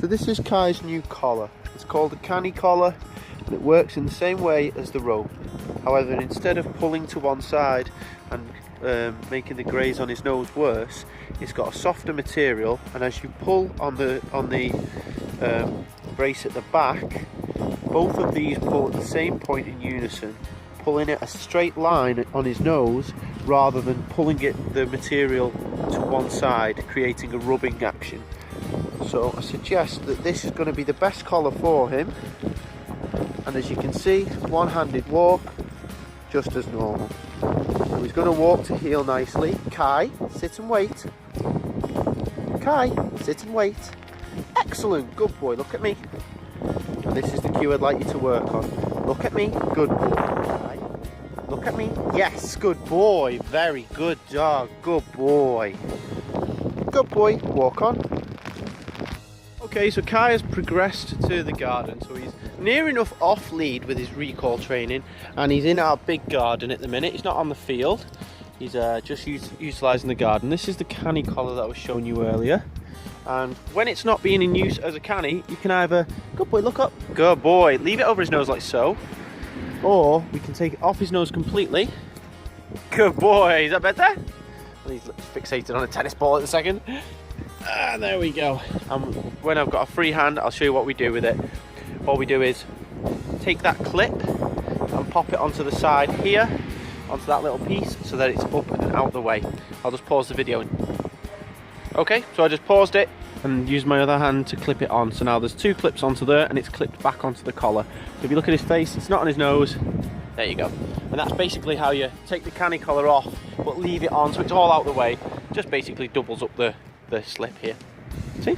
So this is Kai's new collar. It's called a canny collar and it works in the same way as the rope. However, instead of pulling to one side and making the graze on his nose worse, it's got a softer material, and as you pull on the brace at the back, both of these pull at the same point in unison, pulling it a straight line on his nose rather than pulling the material to one side, creating a rubbing action. So I suggest that this is going to be the best collar for him, and as you can see, one-handed walk just as normal. So he's going to walk to heel nicely. Kai, sit and wait. Kai, sit and wait. Excellent, good boy, look at me. And this is the cue I'd like you to work on. Look at me, good boy. Kai, look at me, yes, good boy, very good dog, good boy. Good boy, walk on. Okay, so Kai has progressed to the garden, so he's near enough off lead with his recall training, and he's in our big garden at the minute. He's not on the field, he's just utilising the garden. This is the canny collar that I was showing you earlier, and when it's not being in use as a canny, you can either, good boy, look up, good boy, leave it over his nose like so, or we can take it off his nose completely. Good boy, is that better? Well, he's fixated on a tennis ball at the second. And there we go. And when I've got a free hand, I'll show you what we do with it. All we do is take that clip and pop it onto the side here, onto that little piece, so that it's up and out the way. I'll just pause the video. Okay, so I just paused it and used my other hand to clip it on. So now there's two clips onto there and it's clipped back onto the collar. So if you look at his face, it's not on his nose. There you go. And that's basically how you take the canny collar off, but leave it on so it's all out the way. Just basically doubles up the slip here. See?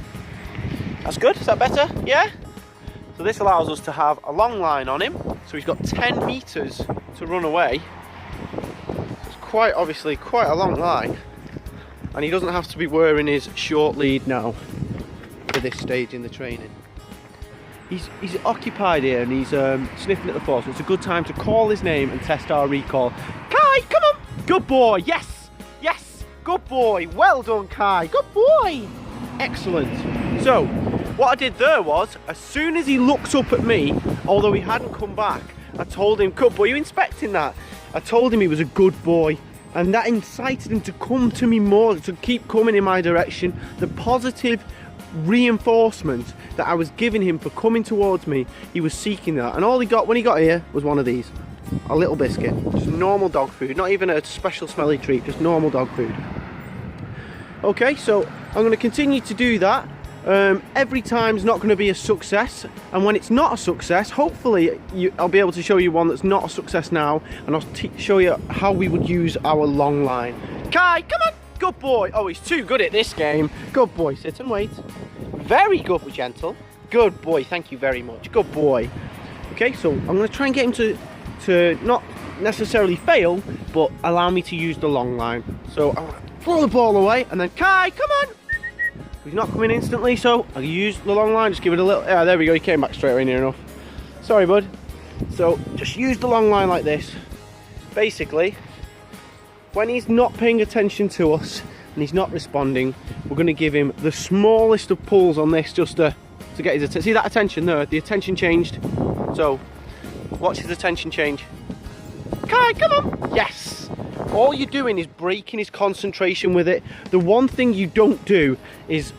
That's good. Is that better? Yeah? So this allows us to have a long line on him. So he's got 10 meters to run away. It's quite obviously quite a long line. And he doesn't have to be wearing his short lead now for this stage in the training. He's occupied here and he's sniffing at the floor, so it's a good time to call his name and test our recall. Kai, come on! Good boy, yes! Yes! Good boy, well done Kai, good boy! Excellent. So, what I did there was, as soon as he looks up at me, although he hadn't come back, I told him, good boy, you inspecting that? I told him he was a good boy, and that incited him to come to me more, to keep coming in my direction. The positive reinforcement that I was giving him for coming towards me, he was seeking that, and all he got when he got here was one of these. A little biscuit, just normal dog food, not even a special smelly treat, just normal dog food. Okay, so I'm going to continue to do that. Every time's not going to be a success, and when it's not a success, hopefully I'll be able to show you one that's not a success now, and I'll show you how we would use our long line. Kai, come on, good boy. Oh, he's too good at this game. Good boy, sit and wait. Very good, gentle. Good boy, thank you very much. Good boy. Okay, so I'm going to try and get him to not necessarily fail, but allow me to use the long line. So I'm going to throw the ball away, and then Kai, come on. He's not coming instantly, so I'll use the long line, just give it a little, there we go, he came back straight away near enough. Sorry, bud. So just use the long line like this. Basically, when he's not paying attention to us and he's not responding, we're going to give him the smallest of pulls on this just to get his attention. See that attention there? The attention changed. So watch his attention change. Kai, come on. Yes. All you're doing is breaking his concentration with it. The one thing you don't do is,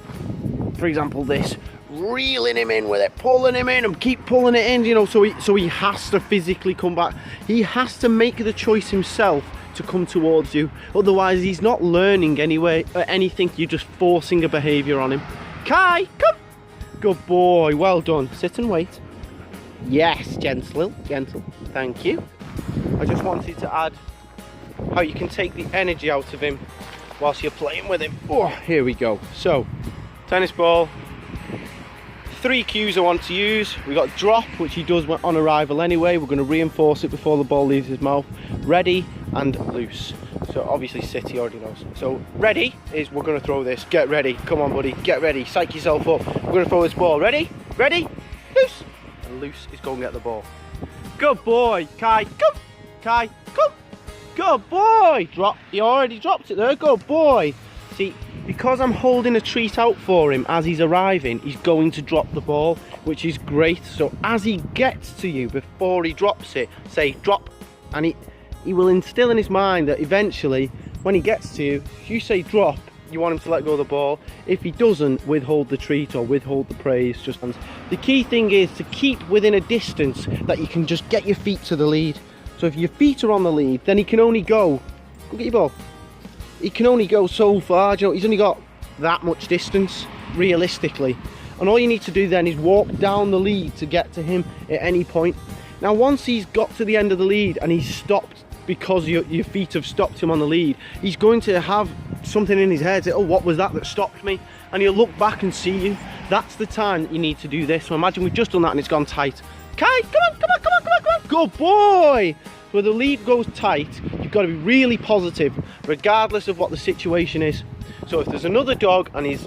for example, this, reeling him in with it, pulling him in and keep pulling it in, you know, so he has to physically come back. He has to make the choice himself to come towards you. Otherwise, he's not learning anyway, anything. You're just forcing a behaviour on him. Kai, come. Good boy, well done. Sit and wait. Yes, gentle. Thank you. I just wanted to add how you can take the energy out of him whilst you're playing with him. Oh, here we go. So, tennis ball. 3 cues I want to use. We got drop, which he does on arrival anyway. We're going to reinforce it before the ball leaves his mouth. Ready and loose. So obviously sit, he already knows. So ready is we're going to throw this. Get ready. Come on, buddy. Get ready. Psych yourself up. We're going to throw this ball. Ready? Ready? Loose. And loose is go and get the ball. Good boy. Kai, come. Kai, come. Good boy. Drop. He already dropped it there. Good boy. See, because I'm holding a treat out for him as he's arriving, he's going to drop the ball, which is great. So as he gets to you, before he drops it, say drop, and he will instill in his mind that eventually when he gets to you, if you say drop, you want him to let go of the ball. If he doesn't, withhold the treat or withhold the praise. Just the key thing is to keep within a distance that you can just get your feet to the lead. So if your feet are on the lead, then he can only go get your ball. He can only go so far. You know, he's only got that much distance realistically, and all you need to do then is walk down the lead to get to him at any point. Now once he's got to the end of the lead and he's stopped because your feet have stopped him on the lead, he's going to have something in his head, say, oh, what was that stopped me? And he'll look back and see you. That's the time that you need to do this. So imagine we've just done that and it's gone tight. Kai, come on, come on, come on, come on, come on. Good boy. So when the lead goes tight, you've got to be really positive, regardless of what the situation is. So if there's another dog and he's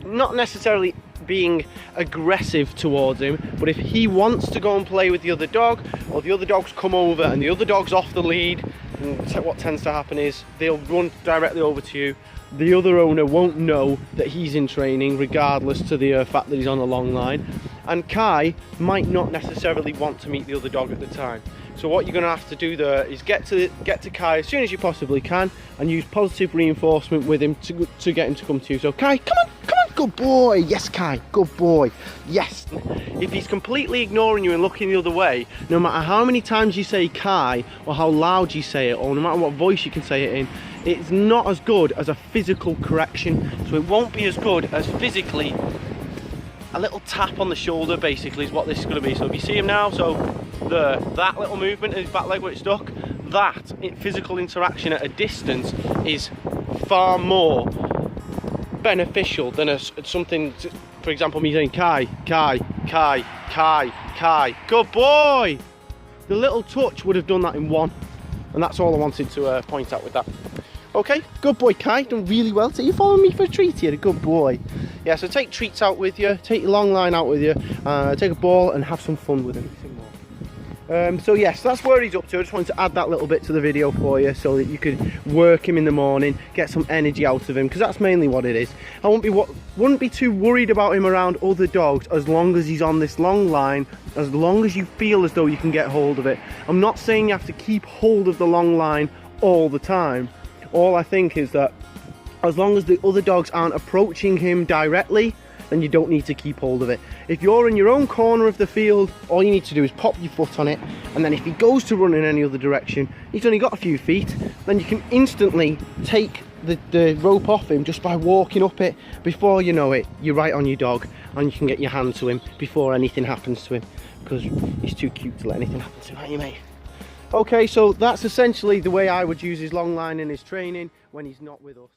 not necessarily being aggressive towards him, but if he wants to go and play with the other dog, or the other dog's come over and the other dog's off the lead, and what tends to happen is they'll run directly over to you. The other owner won't know that he's in training, regardless to the fact that he's on a long line, and Kai might not necessarily want to meet the other dog at the time. So what you're going to have to do there is get to Kai as soon as you possibly can and use positive reinforcement with him to get him to come to you. So Kai, come on, come on, good boy. Yes, Kai, good boy. Yes. If he's completely ignoring you and looking the other way, no matter how many times you say Kai, or how loud you say it, or no matter what voice you can say it in, it's not as good as a physical correction. So it won't be as good as physically a little tap on the shoulder, basically, is what this is going to be. So if you see him now, so that little movement in his back leg where it's stuck, that physical interaction at a distance is far more beneficial than something, for example, me saying Kai, Kai, Kai, Kai, Kai, good boy. The little touch would have done that in one, and that's all I wanted to point out with that. Okay, good boy Kai, done really well. So you following me for a treat here, a good boy. Yeah, so take treats out with you, take your long line out with you, take a ball and have some fun with him. So yes, that's where he's up to. I just wanted to add that little bit to the video for you so that you could work him in the morning, get some energy out of him, because that's mainly what it is. I wouldn't be too worried about him around other dogs as long as he's on this long line, as long as you feel as though you can get hold of it. I'm not saying you have to keep hold of the long line all the time. All I think is that as long as the other dogs aren't approaching him directly, then you don't need to keep hold of it. If you're in your own corner of the field, all you need to do is pop your foot on it, and then if he goes to run in any other direction, he's only got a few feet, then you can instantly take the rope off him just by walking up it. Before you know it, you're right on your dog, and you can get your hand to him before anything happens to him, because he's too cute to let anything happen to him, aren't you, mate? Okay, so that's essentially the way I would use his long line in his training when he's not with us.